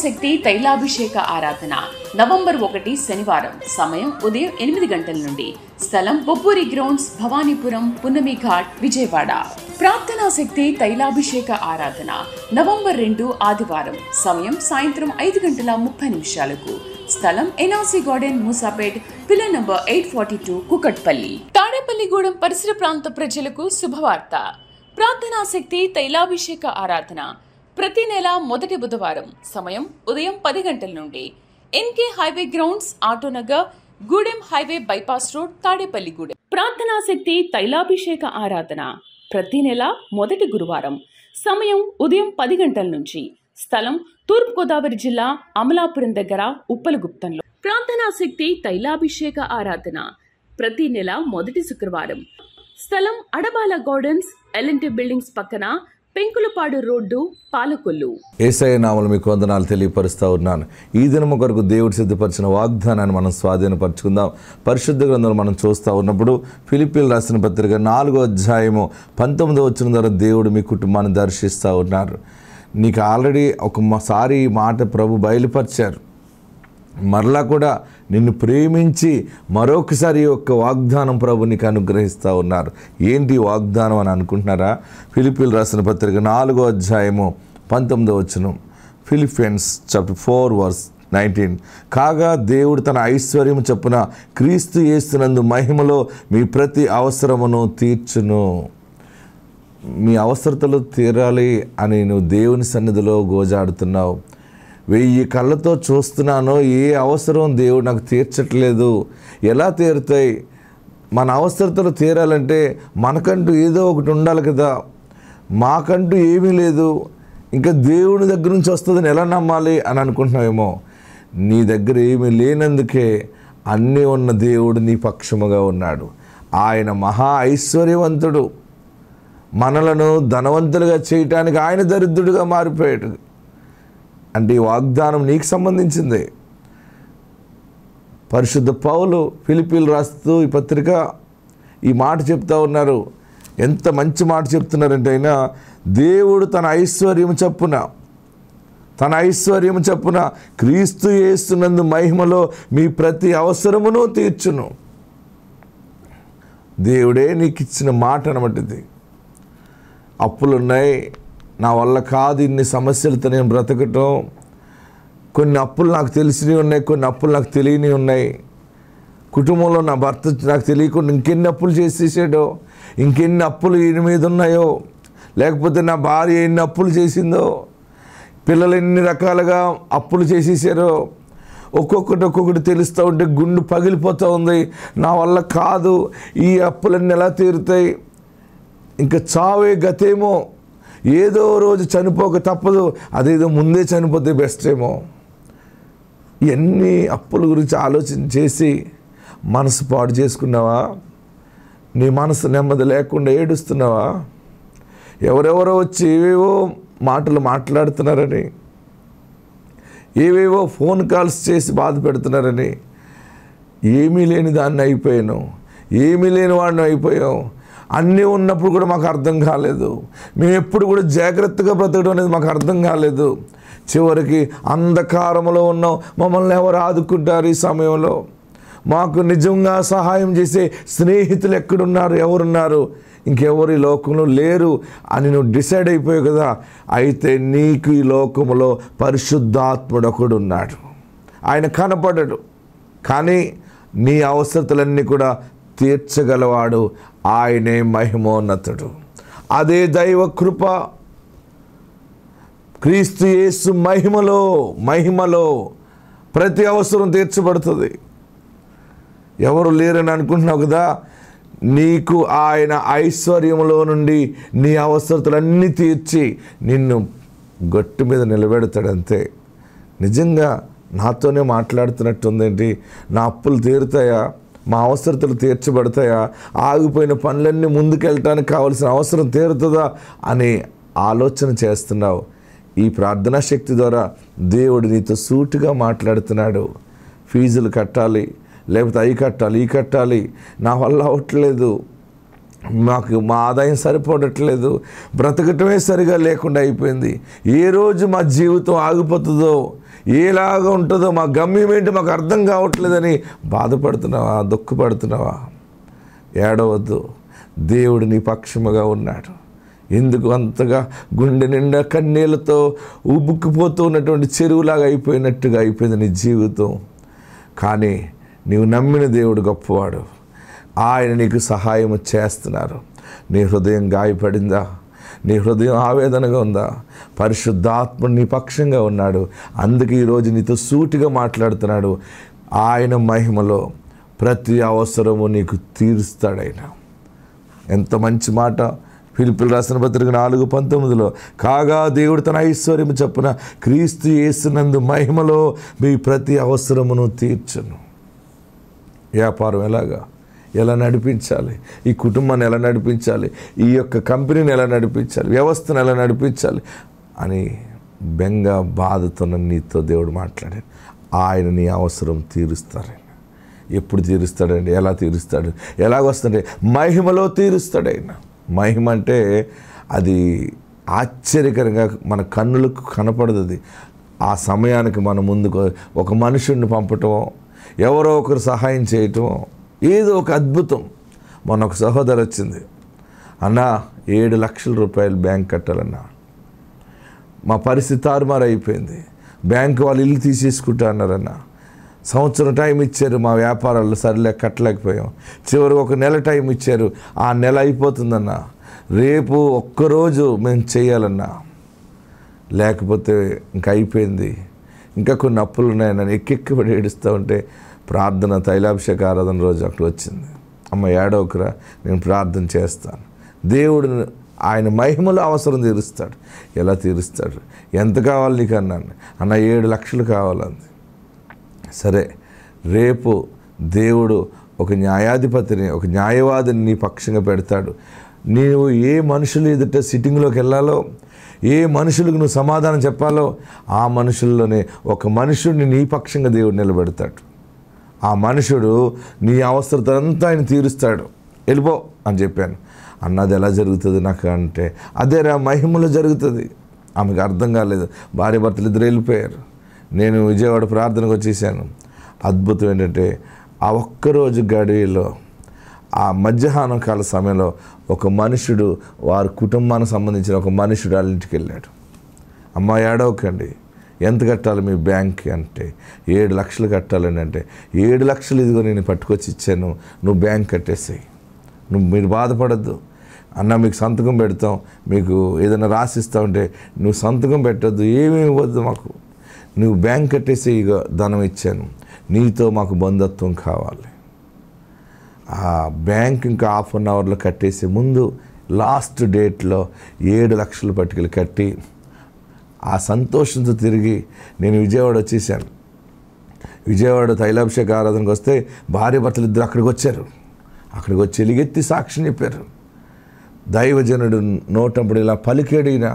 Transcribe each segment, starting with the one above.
శక్తి తైలాభిషేక ఆరాధన నవంబర్ 1 శనివారం. సమయం ఉదయం 8 గంటల నుండి. స్థలం బొబ్బూరి గ్రౌండ్స్, భవానీపురం, పున్నమి ఘాట్, విజయవాడ. ప్రార్థనా శక్తి తైలాభిషేక ఆరాధన నవంబర్ 2 ఆదివారం. సమయం సాయంత్రం 5:30 స్థలం NRC garden, Moosapet, pillar number 842, Kukatpally. Tadepalligudem పరిసర ప్రాంత ప్రజలకు శుభవార్త. ప్రార్థనా శక్తి తైలాభిషేక ఆరాధన ప్రతి నెల మొదటి బుధవారం. సమయం ఉదయం 10 గంటల నుండి. NK highway grounds, Autonagar, Gudem highway bypass road, Tadepalligudem. ప్రార్థనా శక్తి తైలాభిషేక ఆరాధన ప్రతి నెల మొదటి గురువారం. సమయం ఉదయం 10 గంటల నుంచి. స్థలం తూర్పుగోదావరి జిల్లా, అమలాపురం దగ్గర, ఉప్పలగుప్తంలో. ప్రార్థనా శక్తి తైలాభిషేక ఆరాధన ప్రతి నెల మొదటి శుక్రవారం. స్థలం అడబాల గార్డెన్స్, ఎల్ఎన్టీ బిల్డింగ్స్ పక్కన, పెంకులపాడు రోడ్డు, పాలకొల్లు. యేసయ్య నామములో మీకు వందనాలు తెలియపరుస్తూ ఉన్నాను. ఈ దినము కొరకు దేవుడు సిద్ధపరిచిన వాగ్దానాన్ని మనం స్వాధీనపరచుకుందాం. పరిశుద్ధ గ్రంథంలో మనం చూస్తూ ఉన్నప్పుడు ఫిలిప్పీయులకు రాసిన పత్రిక 4వ అధ్యాయము 19వ వచనం ద్వారా దేవుడు మీ కుటుంబాన్ని దర్శిస్తూ ఉన్నారు. నీకు ఆల్రెడీ ఒకసారి ఈ మాట ప్రభు బయలుపరిచారు. మరలా కూడా నిన్ను ప్రేమించి మరొకసారి ఈ యొక్క వాగ్దానం ప్రభు నీకు అనుగ్రహిస్తూ ఉన్నారు. ఏంటి వాగ్దానం అని అనుకుంటున్నారా? ఫిలిప్పీయులకు రాసిన పత్రిక 4వ అధ్యాయము 19వ వచనం. Philippians chapter 4:19. కాగా దేవుడు తన ఐశ్వర్యము చొప్పున క్రీస్తు యేసునందు మహిమలో మీ ప్రతి అవసరమును తీర్చును. మీ అవసరతలు తీరాలి అని నువ్వు దేవుని సన్నిధిలో గోజాడుతున్నావు. 1000 కళ్ళతో చూస్తున్నానో ఏ అవసరం దేవుడు నాకు తీర్చట్లేదు. ఎలా తీరుతాయి? మన అవసరతలు తీరాలంటే మనకంటూ ఏదో ఒకటి ఉండాలి కదా. మాకంటూ ఏమీ లేదు, ఇంకా దేవుని దగ్గర నుంచి వస్తుందని ఎలా నమ్మాలి అని అనుకుంటున్నావేమో. నీ దగ్గర ఏమీ లేనందుకే అన్నీ ఉన్న దేవుడు నీ పక్షముగా ఉన్నాడు. ఆయన మహా ఐశ్వర్యవంతుడు. మనలను ధనవంతులుగా చేయటానికి ఆయన దరిద్రుడిగా మారిపోయాడు. అంటే ఈ వాగ్దానం నీకు సంబంధించింది. పరిశుద్ధ పౌలు ఫిలిప్పీయులకు రాస్తూ ఈ పత్రిక ఈ మాట చెప్తా ఉన్నారు. ఎంత మంచి మాట చెప్తున్నారంటే, అయినా దేవుడు తన ఐశ్వర్యము చొప్పున క్రీస్తు యేసునందు మహిమలో మీ ప్రతి అవసరమును తీర్చును. దేవుడే నీకు ఇచ్చిన మాట అనమాట ఇది. అప్పులున్నాయి, నా వల్ల కాదు ఇన్ని సమస్యలతో నేను బ్రతకటం. కొన్ని అప్పులు నాకు తెలిసినవి ఉన్నాయి, కొన్ని అప్పులు నాకు తెలియనివి ఉన్నాయి. కుటుంబంలో నా భర్త నాకు తెలియకుండా ఇంకెన్ని అప్పులు చేసేసాడో, ఇంకెన్ని అప్పులు ఈయన మీద ఉన్నాయో, లేకపోతే నా భార్య ఎన్ని అప్పులు చేసిందో, పిల్లలు ఎన్ని రకాలుగా అప్పులు చేసేసారో. ఒక్కొక్కటి తెలుస్తూ ఉంటే గుండు పగిలిపోతూ ఉంది. నా వల్ల కాదు, ఈ అప్పులన్నీ ఎలా తీరుతాయి? ఇంకా చావే గతేమో, ఏదో రోజు చనిపోక తప్పదు, అదేదో ముందే చనిపోతే బెస్ట్ ఏమో. ఇవన్నీ అప్పుల గురించి ఆలోచన చేసి మనసు పాడు చేసుకున్నావా? నీ మనసు నెమ్మది లేకుండా ఏడుస్తున్నావా? ఎవరెవరో వచ్చి ఏవేవో మాటలు మాట్లాడుతున్నారని, ఏవేవో ఫోన్ కాల్స్ చేసి బాధ పెడుతున్నారని, ఏమీ లేని దాన్ని అయిపోయాను, ఏమీ లేని వాడిని అయిపోయాం. అన్నీ ఉన్నప్పుడు కూడా మాకు అర్థం కాలేదు. మేము ఎప్పుడు కూడా జాగ్రత్తగా బ్రతకడం అనేది మాకు అర్థం కాలేదు. చివరికి అంధకారంలో ఉన్నాం. మమ్మల్ని ఎవరు ఆదుకుంటారు ఈ సమయంలో? మాకు నిజంగా సహాయం చేసే స్నేహితులు ఎక్కడున్నారు? ఎవరున్నారు? ఇంకెవరు ఈ లోకంలో లేరు అని నువ్వు డిసైడ్ అయిపోయావు కదా. అయితే నీకు ఈ లోకంలో పరిశుద్ధాత్ముడు ఒకడు ఉన్నాడు. ఆయన కనపడడు, కానీ నీ అవసరతలన్నీ కూడా తీర్చగలవాడు. ఆయనే మహిమోన్నతుడు. అదే దైవ కృప. క్రీస్తు యేసు మహిమలో ప్రతి అవసరం తీర్చబడుతుంది. ఎవరు లేరని అనుకుంటున్నావు కదా. నీకు ఆయన ఐశ్వర్యంలో నుండి నీ అవసరతలన్నీ తీర్చి నిన్ను గట్టు మీద నిలబెడతాడంతే. నిజంగా నాతోనే మాట్లాడుతున్నట్టుందేంటి? నా అప్పులు తీరుతాయా? మా అవసరతలు తీర్చబడతాయా? ఆగిపోయిన పనులన్నీ ముందుకెళ్ళటానికి కావాల్సిన అవసరం తీరుతుందా అని ఆలోచన చేస్తున్నావు. ఈ ప్రార్థనా శక్తి ద్వారా దేవుడు నీతో సూటిగా మాట్లాడుతున్నాడు. ఫీజులు కట్టాలి, లేకపోతే అవి కట్టాలి, ఈ కట్టాలి, నా వల్ల అవ్వట్లేదు, మా ఆదాయం సరిపోవట్లేదు, బ్రతకటమే సరిగా లేకుండా అయిపోయింది, ఏ రోజు మా జీవితం ఆగిపోతుందో, ఏలాగా ఉంటుందో, మా గమ్యం ఏంటి మాకు అర్థం కావట్లేదని బాధపడుతున్నావా, దుఃఖపడుతున్నావా? ఏడవద్దు, దేవుడు నీ పక్షముగా ఉన్నాడు. ఎందుకు అంతగా గుండె నిండా కన్నీళ్ళతో ఉబ్బుకుపోతూ ఉన్నటువంటి చెరువులాగా అయిపోయినట్టుగా అయిపోయింది నీ జీవితం? కానీ నీవు నమ్మిన దేవుడు గొప్పవాడు, ఆయన నీకు సహాయం చేస్తున్నారు. నీ హృదయం గాయపడిందా? నీ హృదయం ఆవేదనగా ఉందా? పరిశుద్ధాత్మ నీ పక్షంగా ఉన్నాడు. అందుకే ఈరోజు నీతో సూటిగా మాట్లాడుతున్నాడు. ఆయన మహిమలో ప్రతి అవసరము నీకు తీరుస్తాడు ఆయన. ఎంత మంచి మాట! ఫిలిప్పీయులకు రాసిన పత్రిక 4:19 కాగా దేవుడు తన ఐశ్వర్యము చొప్పున క్రీస్తు యేసునందు మహిమలో మీ ప్రతి అవసరమును తీర్చును. వ్యాపారం ఎలా నడిపించాలి, ఈ కుటుంబాన్ని ఎలా నడిపించాలి, ఈ యొక్క కంపెనీని ఎలా నడిపించాలి, వ్యవస్థను ఎలా నడిపించాలి అని బెంగ బాధతో నీతో దేవుడు మాట్లాడాడు. ఆయన నీ అవసరం తీరుస్తాడు. ఎప్పుడు తీరుస్తాడండి? ఎలా తీరుస్తాడు? ఎలాగొస్తాడే? మహిమలో తీరుస్తాడు ఆయన. మహిమ అంటే అది ఆశ్చర్యకరంగా మన కన్నులకు కనపడదు. అది ఆ సమయానికి మన ముందుకు ఒక మనుషుడిని పంపటమో, ఎవరో ఒకరు సహాయం చేయటమో, ఏదో ఒక అద్భుతం. మొన్న ఒక సహోదరు వచ్చింది, అన్నా 7 లక్షల రూపాయలు బ్యాంక్ కట్టాలన్నా, మా పరిస్థితి తారుమారు అయిపోయింది, బ్యాంకు వాళ్ళు ఇల్లు తీసేసుకుంటా అన్నారన్నా, సంవత్సరం టైం ఇచ్చారు, మా వ్యాపారాలు సరిలే కట్టలేకపోయాం, చివరికి 1 నెల టైం ఇచ్చారు, ఆ నెల అయిపోతుందన్నా, రేపు ఒక్కరోజు మేము చేయాలన్నా, లేకపోతే ఇంక అయిపోయింది, ఇంకా కొన్ని అప్పులు ఉన్నాయని ఎక్కెక్కబడి ఏడుస్తూ ఉంటే ప్రార్థన తైలాభిషేక ఆరాధన రోజు అక్కడ వచ్చింది. అమ్మ ఏడవకురా, నేను ప్రార్థన చేస్తాను, దేవుడు ఆయన మహిమలో అవసరం తీరుస్తాడు. ఎలా తీరుస్తాడు? ఎంత కావాలి నీకు అన్నాను. అన్న 7 లక్షలు కావాలంది. సరే, రేపు దేవుడు ఒక న్యాయాధిపతిని, ఒక న్యాయవాదిని నీ పక్షంగా పెడతాడు. నీవు ఏ మనుషులు ఎదుట సిట్టింగ్లోకి వెళ్ళాలో, ఏ మనుషులకు నువ్వు సమాధానం చెప్పాలో, ఆ మనుషుల్లోనే ఒక మనుషుడిని నీ పక్షంగా దేవుడు నిలబెడతాడు. ఆ మనుషుడు నీ అవసరతంతా ఆయన తీరుస్తాడు. వెళ్ళిపో అని చెప్పాను. అన్నది ఎలా జరుగుతుంది నాకు అంటే, అదేరా మహిమలో జరుగుతుంది. ఆమెకు అర్థం కాలేదు. భార్య భర్తలు ఇద్దరు వెళ్ళిపోయారు. నేను విజయవాడ ప్రార్థనకు వచ్చేసాను. అద్భుతం ఏంటంటే, ఆ ఒక్కరోజు గడిలో, ఆ మధ్యాహ్నం కాల సమయంలో ఒక మనుషుడు, వారి కుటుంబానికి సంబంధించిన ఒక మనుషుడు వాళ్ళ ఇంటికి వెళ్ళాడు. అమ్మ ఏడవకండి, ఎంత కట్టాలి మీ బ్యాంక్కి అంటే, 7 లక్షలు కట్టాలని అంటే, 7 లక్షలు ఇదిగో నేను పట్టుకొచ్చి ఇచ్చాను, నువ్వు బ్యాంక్ కట్టేసాయి, మీరు బాధపడద్దు అన్న, మీకు సంతకం పెడతాం, మీకు ఏదైనా రాసిస్తామంటే నువ్వు సంతకం పెట్టద్దు, ఏమీ ఇవ్వద్దు మాకు, నువ్వు బ్యాంక్ కట్టేసి ఇక ధనం ఇచ్చాను, నీతో మాకు బంధుత్వం కావాలి. ఆ బ్యాంక్ ఇంకా 1/2 అవర్లో కట్టేసే ముందు లాస్ట్ డేట్లో 7 లక్షలు పట్టుకెళ్ళి కట్టి ఆ సంతోషంతో తిరిగి నేను విజయవాడ వచ్చేసాను. విజయవాడ తైలాభిషేక ఆరాధనకు వస్తే భార్య భర్తలు ఇద్దరు అక్కడికి వచ్చారు. అక్కడికి వచ్చి ఎలుగెత్తి సాక్ష్యం చెప్పారు. దైవజనుడు నోటప్పుడు ఇలా పలికేడినా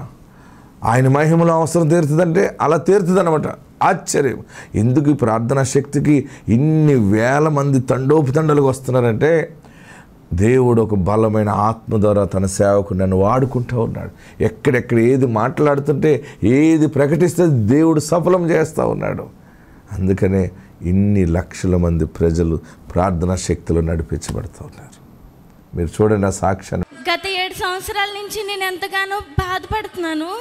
ఆయన మహిమలో అవసరం తీరుతుందంటే అలా తీరుతుంది అనమాట. ఆశ్చర్యం. ఎందుకు ఈ ప్రార్థనా శక్తికి ఇన్ని వేల మంది తండోపుతండలుగా వస్తున్నారంటే, దేవుడు ఒక బలమైన ఆత్మ ద్వారా తన సేవకు నన్ను వాడుకుంటూ ఉన్నాడు. ఎక్కడెక్కడ ఏది మాట్లాడుతుంటే, ఏది ప్రకటిస్తే దేవుడు సఫలం చేస్తూ ఉన్నాడు. అందుకనే ఇన్ని లక్షల మంది ప్రజలు ప్రార్థనా శక్తిలో నడిపించబడుతూ ఉన్నారు. మీరు చూడండి ఆ సాక్ష్యాన్ని. గత 7 సంవత్సరాల నుంచి నేను ఎంతగానో బాధపడుతున్నాను.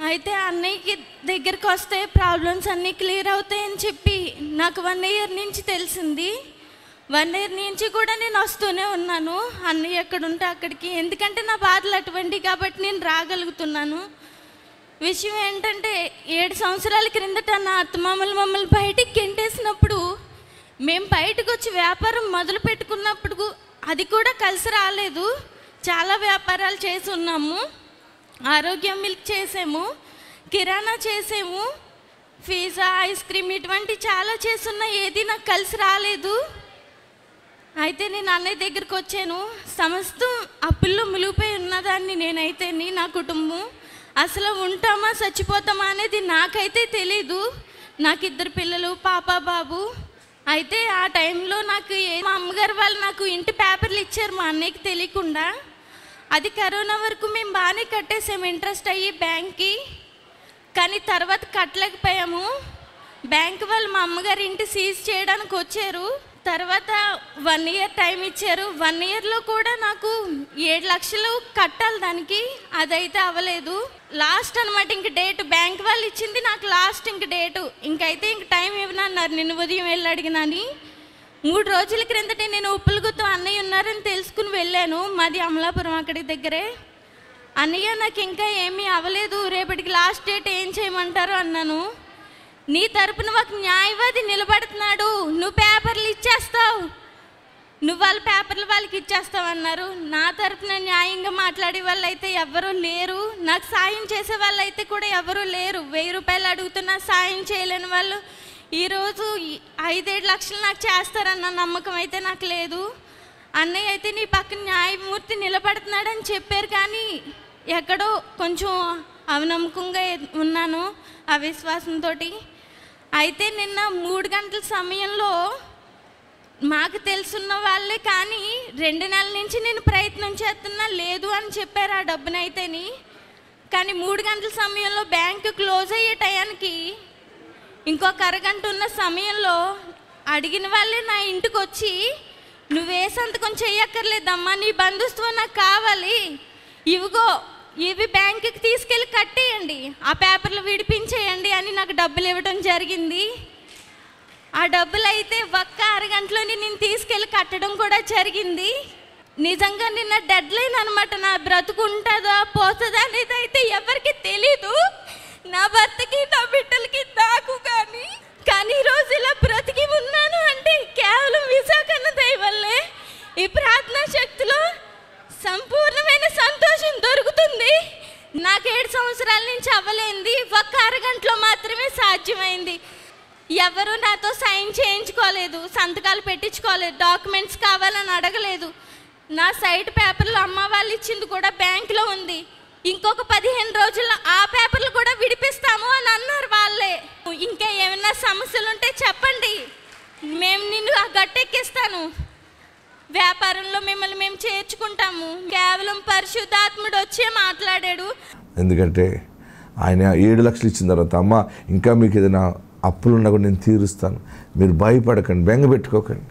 అయితే అన్నయ్యకి దగ్గరికి వస్తే ప్రాబ్లమ్స్ అన్నీ క్లియర్ అవుతాయని చెప్పి నాకు 1 ఇయర్ నుంచి తెలిసింది. 1 ఇయర్ నుంచి కూడా నేను వస్తూనే ఉన్నాను అన్నయ్య ఎక్కడుంటే అక్కడికి. ఎందుకంటే నా బాధలు అటువంటివి కాబట్టి నేను రాగలుగుతున్నాను. విషయం ఏంటంటే, 7 సంవత్సరాల క్రిందట నా అత్తమామలు మమ్మల్ని బయటికి గెంటేసినప్పుడు, మేము బయటకు వచ్చి వ్యాపారం మొదలు పెట్టుకున్నప్పుడు అది కూడా కలిసి రాలేదు. చాలా వ్యాపారాలు చేసి ఉన్నాము. ఆరోగ్యం మిల్క్ చేసాము, కిరాణా చేసాము, పిజ్జా, ఐస్ క్రీమ్ ఇటువంటి చాలా చేస్తున్నా, ఏది నాకు కలిసి రాలేదు. అయితే నేను అన్నయ్య దగ్గరికి వచ్చాను. సమస్తం అప్పుల్లో మునిగిపోయి ఉన్నదాన్ని నేనైతే, నా కుటుంబం అసలు ఉంటామా చచ్చిపోతామా అనేది నాకైతే తెలీదు. నాకు 2 పిల్లలు, పాప బాబు. అయితే ఆ టైంలో నాకు మా అమ్మగారు వాళ్ళు నాకు ఇంటి పేపర్లు ఇచ్చారు మా అన్నయ్యకి తెలియకుండా. అది కరోనా వరకు మేము బాగానే కట్టేసాము ఇంట్రెస్ట్ అయ్యి బ్యాంక్కి. కానీ తర్వాత కట్టలేకపోయాము. బ్యాంక్ వాళ్ళు మా అమ్మగారి ఇంటి సీజ్ చేయడానికి వచ్చారు. తర్వాత 1 ఇయర్ టైం ఇచ్చారు. 1 ఇయర్లో కూడా నాకు 7 లక్షలు కట్టాలి దానికి, అదైతే అవ్వలేదు. లాస్ట్ అనమాట ఇంక డేట్, బ్యాంక్ వాళ్ళు ఇచ్చింది నాకు లాస్ట్ ఇంక డేటు. ఇంకైతే ఇంక టైం ఇవ్వనన్నారు. నిన్న ఉదయం వెళ్ళి అడిగినాని 3 రోజుల క్రిందటే నేను ఉప్పులగుత్తో అన్నయ్య ఉన్నారని తెలుసుకుని వెళ్ళాను. మాది అమలాపురం అక్కడి దగ్గరే. అన్నయ్య నాకు ఇంకా ఏమీ అవ్వలేదు, రేపటికి లాస్ట్ డేట్ ఏం చేయమంటారు అన్నాను. నీ తరపున ఒక న్యాయవాది నిలబడుతున్నాడు, నువ్వు పేపర్లు ఇచ్చేస్తావు, నువ్వు వాళ్ళ పేపర్లు వాళ్ళకి ఇచ్చేస్తావు అన్నారు. నా తరపున న్యాయంగా మాట్లాడే వాళ్ళు అయితే ఎవరూ లేరు, నాకు సాయం చేసే వాళ్ళు అయితే కూడా ఎవరూ లేరు. 1000 రూపాయలు అడుగుతున్నా సాయం చేయలేని వాళ్ళు ఈరోజు 5-7 లక్షలు నాకు చేస్తారన్న నమ్మకం అయితే నాకు లేదు. అన్నయ్య అయితే నీ పక్కన న్యాయమూర్తి నిలబడుతున్నాడని చెప్పారు, కానీ ఎక్కడో కొంచెం అవనమ్మకంగా ఉన్నాను అవిశ్వాసంతో. అయితే నిన్న 3 గంటల సమయంలో మాకు తెలుసున్న వాళ్ళే కానీ 2 నెలల నుంచి నేను ప్రయత్నం చేస్తున్నా, లేదు అని చెప్పారు ఆ డబ్బునైతేని. కానీ 3 గంటల సమయంలో బ్యాంకు క్లోజ్ అయ్యే టయానికి ఇంకొక అరగంట ఉన్న సమయంలో అడిగిన వాళ్ళే నా ఇంటికి వచ్చి, నువ్వే సంతకం చెయ్యక్కర్లేదమ్మా, నీ బంధుత్వం నాకు కావాలి, ఇవిగో ఇవి బ్యాంకుకి తీసుకెళ్ళి కట్టేయండి, ఆ పేపర్లు విడిపించేయండి అని నాకు డబ్బులు ఇవ్వడం జరిగింది. ఆ డబ్బులు అయితే ఒక్క అరగంటలోనే నేను తీసుకెళ్ళి కట్టడం కూడా జరిగింది. నిజంగా నిన్న డెడ్ లైన్ అనమాట. నా బ్రతుకు ఉంటుందా పోతుందా అనేది అయితే ఎవరికి తెలీదు, నా భర్తకి నా బిడ్డలకి నాకు. కానీ ఈరోజు ఇలా బ్రతికి ఉన్నాను అంటే కేవలం విశాఖన్న దయ వల్లే. ఈ ప్రార్థనా శక్తిలో సంపూర్ణమైన సంతోషం దొరుకుతుంది. నాకు 7 సంవత్సరాల నుంచి అవ్వలేంది ఒక్క అరగంటలో మాత్రమే సాధ్యమైంది. ఎవరు నాతో సైన్ చేయించుకోలేదు, సంతకాలు పెట్టించుకోలేదు, డాక్యుమెంట్స్ కావాలని అడగలేదు. నా సైట్ పేపర్లు అమ్మ వాళ్ళు ఇచ్చింది కూడా బ్యాంకులో ఉంది. ఇంకొక 15 రోజుల్లో ఆ పేపర్లు కూడా విడిపిస్తాము అని అన్నారు వాళ్ళే. ఇంకా ఏమైనా సమస్యలు ఉంటే చెప్పండి, మేము నిన్ను ఆ గట్టెక్కిస్తాను, వ్యాపారంలో మిమ్మల్ని మేము చేర్చుకుంటాము. కేవలం పరిశుద్ధాత్ముడు వచ్చే మాట్లాడాడు. ఎందుకంటే ఆయన 7 లక్షలు ఇచ్చిన తర్వాత, అమ్మ ఇంకా మీకు ఏదైనా అప్పులున్నా కూడా నేను తీరుస్తాను, మీరు భయపడకండి, బెంగ పెట్టుకోకండి.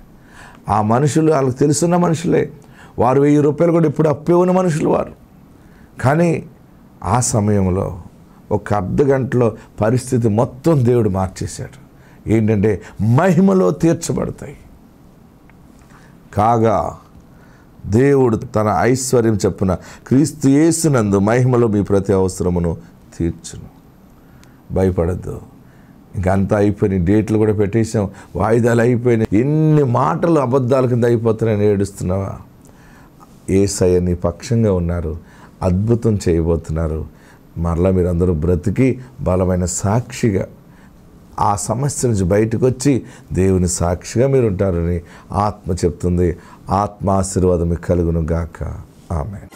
ఆ మనుషులు వాళ్ళకి తెలుసున్న మనుషులే, వారు 1000 రూపాయలు కూడా ఇప్పుడు అప్పే ఉన్న మనుషులు వారు. కానీ ఆ సమయంలో ఒక అర్ధ గంటలో పరిస్థితి మొత్తం దేవుడు మార్చేశాడు. ఏంటంటే మహిమలో తీర్చబడతాయి. కాగా దేవుడు తన ఐశ్వర్యం చొప్పున క్రీస్తు యేసునందు మహిమలో మీ ప్రతి అవసరమును తీర్చును. భయపడద్దు. ఇంకా అంతా అయిపోయినాయి, డేట్లు కూడా పెట్టేసాం, వాయిదాలు అయిపోయినాయి, ఎన్ని మాటలు అబద్ధాల కింద అయిపోతున్నాయని ఏడుస్తున్నావా? యేసయ్య నీ పక్షంగా ఉన్నారు, అద్భుతం చేయబోతున్నారు. మరలా మీరందరూ బ్రతికి బలమైన సాక్షిగా ఆ సమస్య నుంచి బయటకు వచ్చి దేవుని సాక్షిగా మీరు ఉంటారని ఆత్మ చెప్తుంది. ఆత్మ ఆశీర్వాదం మీకు కలుగును గాక. ఆమేన్.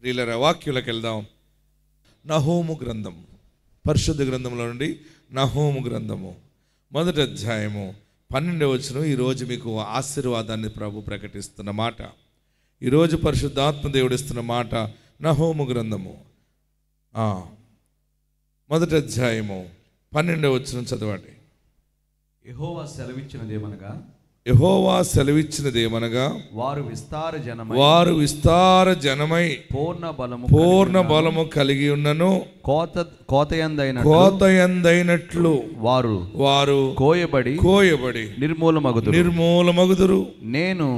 ప్రియులారా, వాక్యులకు వెళ్దాం. నహూము గ్రంథం, పరిశుద్ధ గ్రంథంలో నుండి నహూము గ్రంథము 1వ అధ్యాయము 12వ వచనం. ఈరోజు మీకు ఆశీర్వాదాన్ని ప్రభు ప్రకటిస్తున్న మాట, ఈరోజు పరిశుద్ధాత్మ దేవుడిస్తున్న మాట. నహూము గ్రంథము 1వ అధ్యాయము 12వ వచనం చదవండి. యెహోవా సెలవిచ్చినదేమనగా, యెహోవా సెలవిచ్చినదేమనగా, వారు విస్తార జనమై పూర్ణ బలము కలిగి ఉన్నను, కోతయందైనట్లు వారు కోయబడి నిర్మూలమగుదురు. నేను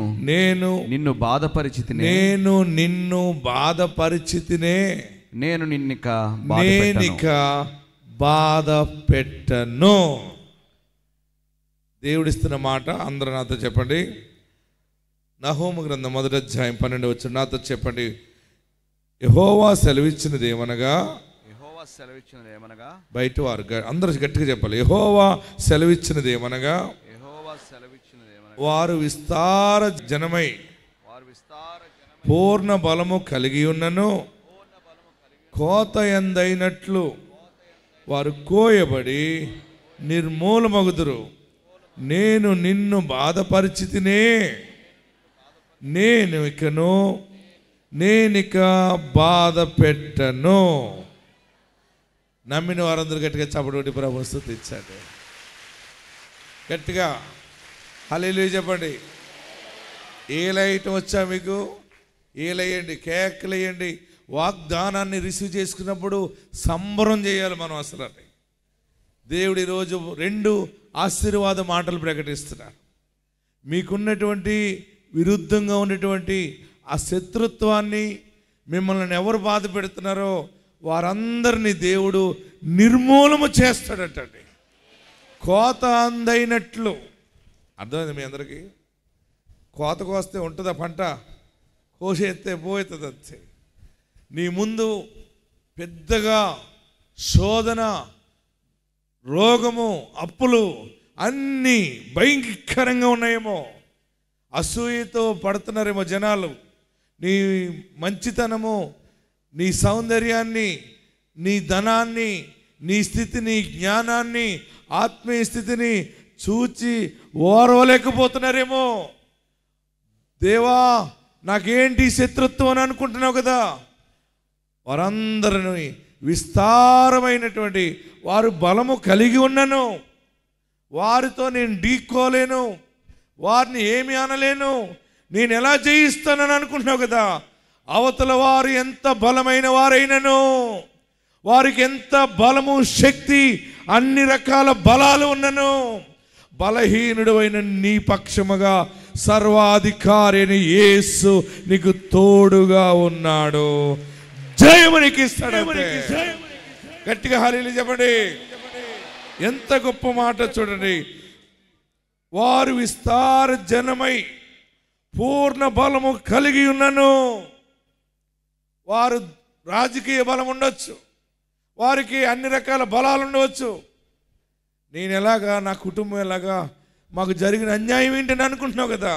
నిన్ను బాధపరిచితినే, నేను నిన్నిక బాధ పెట్టను. దేవుడిస్తున్న మాట. అందరూ నాతో చెప్పండి. నహూము గ్రంథం 1వ అధ్యాయం 12వ వచనం నాతో చెప్పండి. యెహోవా సెలవిచ్చినది ఏమనగా, బయట వారు అందరూ గట్టిగా చెప్పాలి. యెహోవా సెలవిచ్చినది ఏమనగా, వారు విస్తార జనమై పూర్ణ బలము కలిగి ఉన్నను, కోత ఎందైనట్లు వారు కోయబడి నిర్మూలమగుదురు. నేను నిన్ను బాధపరిచితినే, నేనిక బాధ పెట్టను. నమ్మిన వారందరూ గట్టిగా చప్పటి ప్రభువుని స్తుతించండి. గట్టిగా హల్లెలూయా చెప్పండి. ఏలైటం వచ్చా మీకు? ఏలయ్యండి, కేకలేయండి. వాగ్దానాన్ని రిసీవ్ చేసుకున్నప్పుడు సంబరం చేయాలి మనం. అసలు దేవుడు ఈరోజు 2 ఆశీర్వాద మాటలు ప్రకటిస్తున్నారు. మీకున్నటువంటి విరుద్ధంగా ఉన్నటువంటి ఆ శత్రుత్వాన్ని, మిమ్మల్ని ఎవరు బాధ పెడుతున్నారో వారందరినీ దేవుడు నిర్మూలన చేస్తాడటండి. కోత అందైనట్లు. అర్థమైంది మీ అందరికీ? కోత కోస్తే ఉంటుందా పంట? కోసేస్తే పోతుంది అంతే. నీ ముందు పెద్దగా శోధన, రోగము, అప్పులు అన్నీ భయంకరంగా ఉన్నాయేమో. అసూయతో పడుతున్నారేమో జనాలు. నీ మంచితనము, నీ సౌందర్యాన్ని, నీ ధనాన్ని, నీ స్థితిని, జ్ఞానాన్ని, ఆత్మీయ స్థితిని చూచి ఓర్వలేకపోతున్నారేమో. దేవా నాకేంటి శత్రుత్వం అని అనుకుంటున్నావు కదా. వారందరినీ విస్తారమైనటువంటి వారు బలము కలిగి ఉన్నను, వారితో నేను ఢీక్కోలేను, వారిని ఏమి అనలేను, నేను ఎలా జయిస్తానని అనుకుంటున్నావు కదా. అవతల వారు ఎంత బలమైన వారైనను, వారికి ఎంత బలము, శక్తి, అన్ని రకాల బలాలు ఉన్నను, బలహీనుడు అయిన నీ పక్షముగా సర్వాధికారి అయిన యేసు నీకు తోడుగా ఉన్నాడు. జయమునికి ఇస్తాడు. గట్టిగా హల్లెలూయా చెప్పండి. ఎంత గొప్ప మాట చూడండి. వారు విస్తార జనమై పూర్ణ బలము కలిగి ఉన్నను. వారు రాజకీయ బలం ఉండొచ్చు, వారికి అన్ని రకాల బలాలు ఉండవచ్చు. నేను ఎలాగా, నా కుటుంబం ఎలాగా, మాకు జరిగిన అన్యాయం ఏంటని అనుకుంటున్నావు కదా.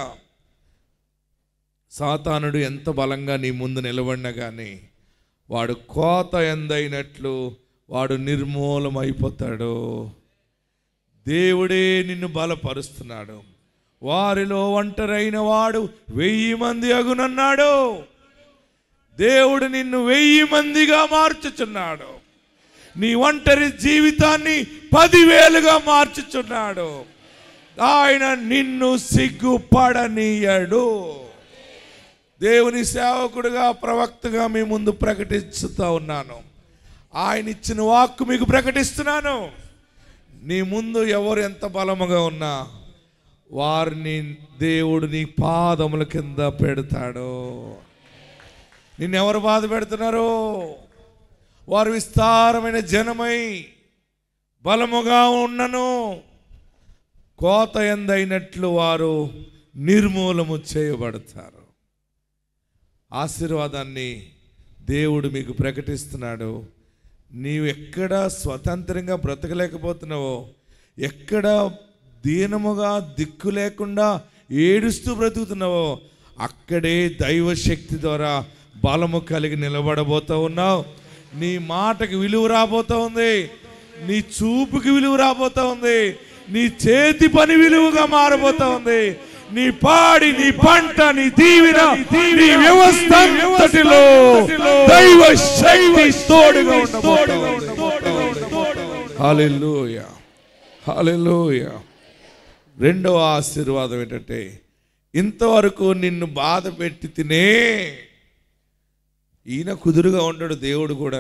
సాతానుడు ఎంత బలంగా నీ ముందు నిలబడినా కానీ వాడు కోత ఎందైనట్లు వాడు నిర్మూలమైపోతాడు. దేవుడే నిన్ను బలపరుస్తున్నాడు. వారిలో ఒంటరైన వాడు 1000 మంది అగునన్నాడు. దేవుడు నిన్ను 1000 మందిగా మార్చుచున్నాడు. నీ ఒంటరి జీవితాన్ని 10,000గా మార్చుచున్నాడు. ఆయన నిన్ను సిగ్గుపడనీయడు. దేవుని సేవకుడుగా, ప్రవక్తగా మీ ముందు ప్రకటిస్తూ ఉన్నాను. ఆయన ఇచ్చిన వాక్కు మీకు ప్రకటిస్తున్నాను. నీ ముందు ఎవరు ఎంత బలముగా ఉన్నా వారిని దేవుడు నీ పాదముల కింద పెడతాడు. నిన్నెవరు బాధ పెడుతున్నారో వారు విస్తారమైన జనమై బలముగా ఉన్నను, కోత ఎందైనట్లు వారు నిర్మూలము చేయబడతారు. ఆశీర్వాదాన్ని దేవుడు మీకు ప్రకటిస్తున్నాడు. నీవు ఎక్కడ స్వతంత్రంగా బ్రతకలేకపోతున్నావో, ఎక్కడ దీనముగా దిక్కు లేకుండా ఏడుస్తూ బ్రతుకుతున్నావో, అక్కడే దైవశక్తి ద్వారా బలము కలిగి నిలబడబోతూ ఉన్నావు. నీ మాటకి విలువ రాబోతూ ఉంది, నీ చూపుకి విలువ రాబోతూ ఉంది, నీ చేతి పని విలువగా మారబోతూ ఉంది. నీ పాడి, నీ పంట, నీ దీవెన, నీ వ్యవస్థ అంతటిలో దైవ శక్తి తోడుగా ఉండబోతుంది. హల్లెలూయా, హల్లెలూయా. రెండవ ఆశీర్వాదం ఏంటంటే, ఇంతవరకు నిన్ను బాధ పెట్టి తినే ఈయన కుదురుగా ఉండడు. దేవుడు కూడా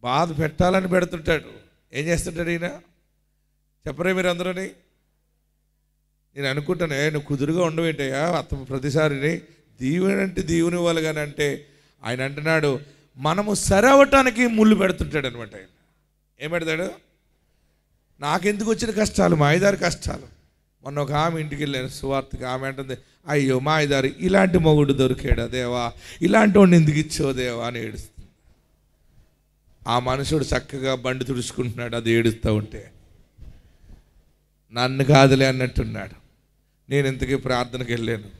బాధ పెట్టాలని పెడుతుంటాడు. ఏం చేస్తుంటాడు ఈయన? చెప్పరే మీరు అందరూని? నేను అనుకుంటాను, నువ్వు కుదురుగా ఉండవేంటయ్యా ప్రతిసారిని దీవెన అంటే దీవుని ఇవ్వాలి కానీ అంటే ఆయన అంటున్నాడు మనము సరవటానికి ముళ్ళు పెడుతుంటాడు అనమాట. ఆయన ఏం పెడతాడు? నాకెందుకు వచ్చిన కష్టాలు, మా ఐదారు కష్టాలు. మొన్న ఒక ఆమె ఇంటికి వెళ్ళాను సువార్తకి. ఆమె అంటుంది, అయ్యో మా ఐదారు ఇలాంటి మొగుడు దొరికాడా దేవా, ఇలాంటి వాడిని ఎందుకు ఇచ్చావు దేవా అని ఏడుస్తుంది. ఆ మనుషుడు చక్కగా బండి తుడుచుకుంటున్నాడు, అది ఏడుస్తూ ఉంటే. నన్ను కాదులే అన్నట్టున్నాడు. నేను ఇంతకీ ప్రార్థనకి వెళ్ళాను.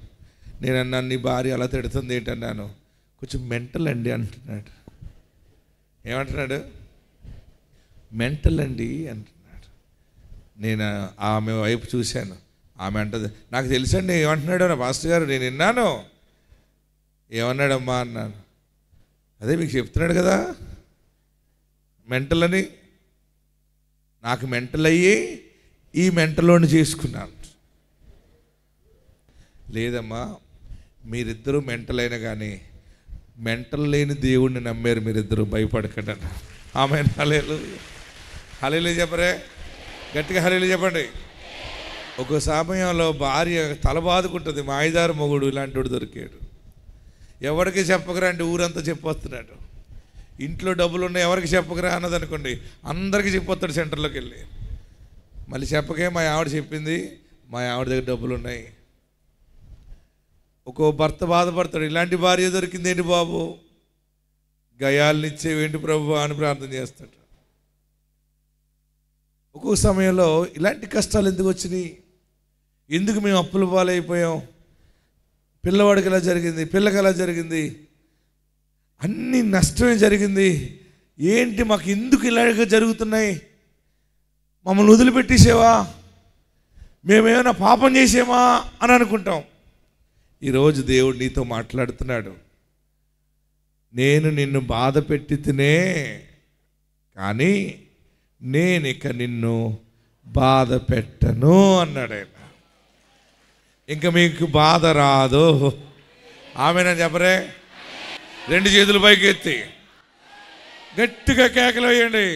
నేను అన్నాను, నీ భార్య అలా తిడుతుంది ఏంటన్నాను. కొంచెం మెంటల్ అండి అంటున్నాడు. ఏమంటున్నాడు? మెంటల్ అండి అంటున్నాడు. నేను ఆమె వైపు చూశాను. ఆమె అంటది, నాకు తెలుసండి ఏమంటున్నాడు పాస్టర్ గారు, నేను విన్నాను. ఏమన్నాడమ్మా అన్నాను. అదే మీకు చెప్తున్నాడు కదా మెంటల్ అని. నాకు మెంటల్ అయ్యి ఈ మెంటల్లోని చేసుకున్నాను. లేదమ్మా, మీరిద్దరూ మెంటల్ అయినా కానీ మెంటల్ లేని దేవుణ్ణి నమ్మారు మీరిద్దరూ, భయపడకండి. ఆమె హల్లెలూయా, హల్లెలూయా చెప్పరే, గట్టిగా హల్లెలూయా చెప్పండి. ఒక సమయంలో భార్య తల బాదుకుంటుంది, మాయదారు మొగుడు ఇలాంటి వాడు దొరికాడు. ఎవరికి చెప్పకరా అంటే ఊరంతా చెప్పొస్తున్నాడు. ఇంట్లో డబ్బులు ఉన్నాయి ఎవరికి చెప్పకరా అన్నది అనుకోండి, అందరికీ చెప్పొస్తాడు సెంటర్లోకి వెళ్ళి. మళ్ళీ చెప్పకే మా ఆవిడ చెప్పింది, మా ఆవిడ దగ్గర డబ్బులు ఉన్నాయి. ఒక్కో భర్త బాధపడతాడు, ఇలాంటి భార్య దొరికింది ఏంటి బాబు, గయాలనిచ్చేవేంటి ప్రభు అని ప్రార్థన చేస్తాడు. ఒక్కొక్క సమయంలో ఇలాంటి కష్టాలు ఎందుకు వచ్చినాయి, ఎందుకు మేము అప్పుల పాలైపోయాం, పిల్లవాడికి ఎలా జరిగింది, పిల్లకి ఎలా జరిగింది, అన్ని నష్టమే జరిగింది, ఏంటి మాకు ఎందుకు ఇలాగ జరుగుతున్నాయి, మమ్మల్ని వదిలిపెట్టేసేవా, మేమేమైనా పాపం చేసేమా అని అనుకుంటాం. ఈరోజు దేవుడు నీతో మాట్లాడుతున్నాడు. నేను నిన్ను బాధ పెట్టి తినే కానీ నేను ఇక నిన్ను బాధ పెట్టను అన్నాడు ఆయన. ఇంకా మీకు బాధ రాదు. ఆమెనా చెప్పరే, రెండు చేతులు పైకి ఎత్తి గట్టిగా కేకలు వేయండి.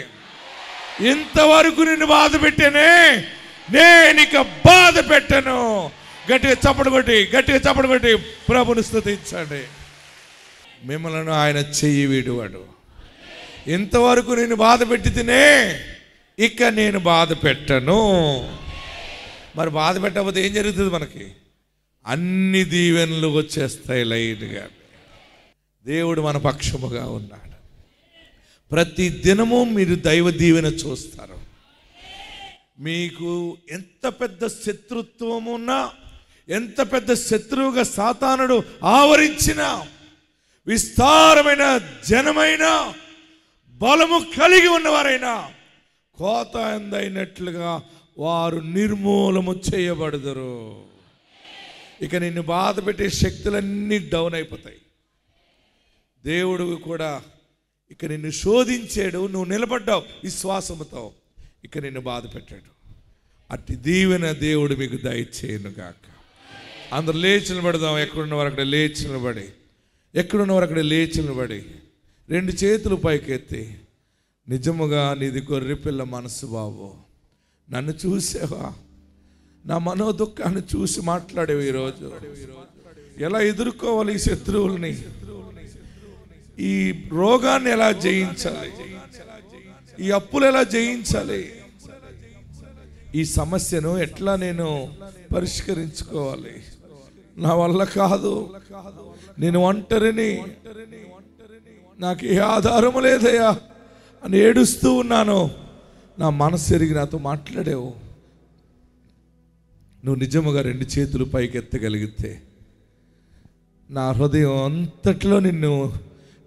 ఇంతవరకు నిన్ను బాధ పెట్టానే, నేను ఇక బాధ పెట్టను. గట్టిగా చప్పటి కొట్టి ప్రభుని స్తుతించండి. మిమ్మల్ని ఆయన చెయ్యి వీడువాడు. ఇంతవరకు నేను బాధ పెట్టి తినే, ఇక నేను బాధ పెట్టను. మరి బాధ పెట్టకపోతే ఏం జరుగుతుంది మనకి? అన్ని దీవెనలు వచ్చేస్తాయి లైట్గా. దేవుడు మన పక్షముగా ఉన్నాడు. ప్రతి దినము మీరు దైవ దీవెన చూస్తారు. మీకు ఎంత పెద్ద శత్రుత్వం ఉన్నా, ఎంత పెద్ద శత్రువుగా సాతానుడు ఆవరించిన, విస్తారమైన జనమైన, బలము కలిగి ఉన్నవారైనా కోత ఎందైనట్లుగా వారు నిర్మూలము చేయబడదురు. ఇక నిన్ను బాధ పెట్టే శక్తులన్నీ డౌన్ అయిపోతాయి. దేవుడు కూడా ఇక నిన్ను శోధించాడు, నువ్వు నిలబడ్డావు విశ్వాసముతో, ఇక నిన్ను బాధ పెట్టాడు. అట్టి దీవెన దేవుడు మీకు దయచేయను గాక. అందరు లేచి నిలబడదాం. ఎక్కడున్నవారు అక్కడ లేచి నిలబడి, ఎక్కడున్నవారు అక్కడ లేచి నిలబడి రెండు చేతులు పైకెత్తి, నిజముగా నీది గొర్రెపిల్ల మనసు బాబు, నన్ను చూసావా, నా మనోదుఖాన్ని చూసి మాట్లాడేవి. ఈరోజు ఎలా ఎదుర్కోవాలి ఈ శత్రువుల్ని, ఈ రోగాన్ని ఎలా జయించాలి, ఈ అప్పులు ఎలా జయించాలి, ఈ సమస్యను ఎట్లా నేను పరిష్కరించుకోవాలి, నా వల్ల కాదు, నేను ఒంటరిని, నాకు ఏ ఆధారము లేదయ్యా అని ఏడుస్తూ ఉన్నాను. నా మనసు ఎరిగి నాతో మాట్లాడావు. నువ్వు నిజముగా రెండు చేతులు పైకి ఎత్తగలిగితే, నా హృదయం అంతట్లో నిన్ను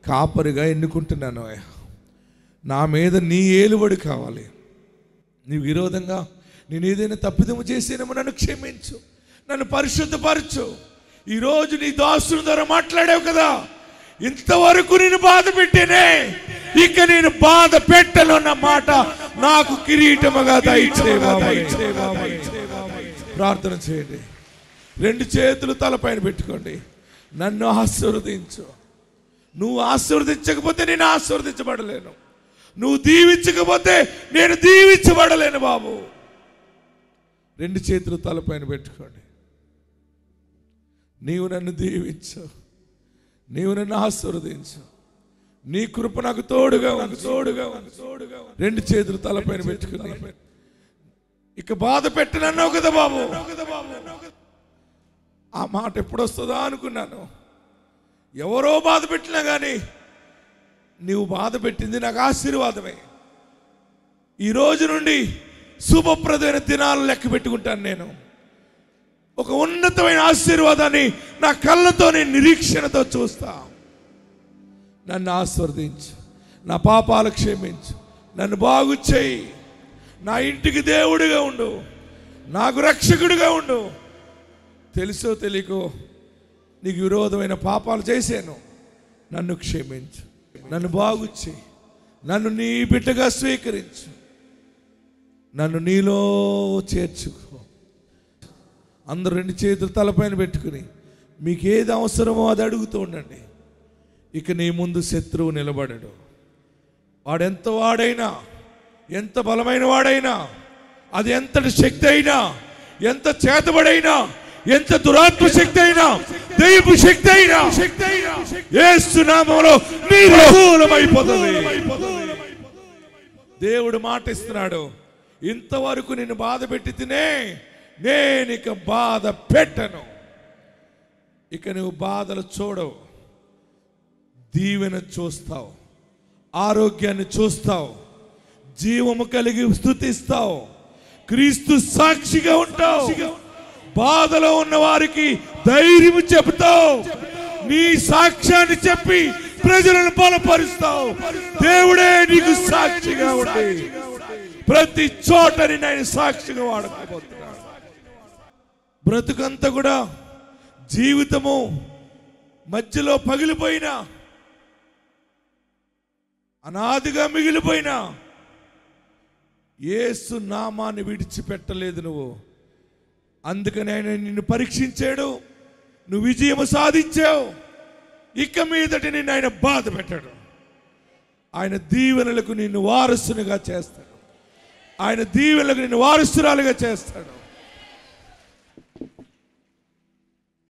కాపరిగా ఎన్నుకుంటున్నాను. నా మీద నీ ఏలుబడి కావాలి. నీ విరోధంగా నేను ఏదైనా తప్పిదము చేసేనేమో నన్ను క్షమించు, నన్ను పరిశుద్ధపరచు. ఈరోజు నీ దాసుని ద్వారా మాట్లాడావు కదా, ఇంతవరకు నేను బాధ పెట్టేనే, ఇక నేను బాధ పెట్టను అన్న మాట నాకు కిరీటముగా దయచేయమని ప్రార్థన చేయండి. రెండు చేతులు తలపైన పెట్టుకోండి. నన్ను ఆశీర్వదించు. నువ్వు ఆశీర్వదించకపోతే నేను ఆశీర్వదించబడలేను, నువ్వు దీవించకపోతే నేను దీవించబడలేను బాబు. రెండు చేతులు తలపైన పెట్టుకోండి. నీవు నన్ను దీవించు, నీవు నన్ను ఆశీర్వదించు, నీ కృప నాకు తోడుగా తోడుగా. రెండు చేతులు తలపైన పెట్టుకుని, ఇక బాధ పెట్టనన్నావు కదా బాబు. ఆ మాట ఎప్పుడు వస్తుందా అనుకున్నాను. ఎవరో బాధ పెట్టినా కానీ నీవు బాధ పెట్టింది నాకు ఆశీర్వాదమే. ఈ రోజు నుండి శుభప్రదమైన దినాలు లెక్క పెట్టుకుంటాను. నేను ఒక ఉన్నతమైన ఆశీర్వాదాన్ని నా కళ్ళతో, నేను నిరీక్షణతో చూస్తా. నన్ను ఆశీర్వదించు, నా పాపాలు క్షమించు, నన్ను బాగు చేయి, నా ఇంటికి దేవుడిగా ఉండు, నాకు రక్షకుడిగా ఉండు. తెలుసో తెలియకో నీకు విరోధమైన పాపాలు చేశాను, నన్ను క్షమించు, నన్ను బాగు చేయి, నన్ను నీ బిడ్డగా స్వీకరించు, నన్ను నీలో చేర్చుకో. అందరూ 2 చేతులు తలపైన పెట్టుకుని మీకు ఏది అవసరమో అది అడుగుతూ ఉండండి. ఇక నీ ముందు శత్రువు నిలబడడు. వాడెంత వాడైనా, ఎంత బలమైన వాడైనా, అది ఎంతటి శక్తి అయినా, ఎంత చేతబడైనా, ఎంత దురాత్మ శక్తి అయినా, దైవ శక్తి అయినా, యేసు నామములో నిర్మూలమైపోతుంది. దేవుడు మాట ఇస్తున్నాడు, ఇంతవరకు నిన్ను బాధ పెట్టి తినే నేను ఇక బాధ పెట్టను. ఇక నువ్వు బాధలు చూడవు, దీవెన చూస్తావు, ఆరోగ్యాన్ని చూస్తావు, జీవము కలిగి స్తుతిస్తావు, క్రీస్తు సాక్షిగా ఉంటావు, బాధలో ఉన్న వారికి ధైర్యం చెబుతావు, నీ సాక్ష్యాన్ని చెప్పి ప్రజలను బలపరుస్తావు. దేవుడే నీకు సాక్షిగా ఉండి ప్రతి చోటని నేను సాక్షిగా వాడుకోబోతున్నాను. బ్రతుకంతా కూడా జీవితము మధ్యలో పగిలిపోయిన, అనాదిగా మిగిలిపోయిన యేసు నామాన్ని విడిచిపెట్టలేదు నువ్వు. అందుకని ఆయన నిన్ను పరీక్షించాడు, నువ్వు విజయము సాధించావు. ఇక మీదటి నిన్ను ఆయన బాధ పెట్టాడు. ఆయన దీవెనలకు నిన్ను వారసునిగా చేస్తాడు, ఆయన దీవెనలకు నిన్ను వారసురాలుగా చేస్తాడు.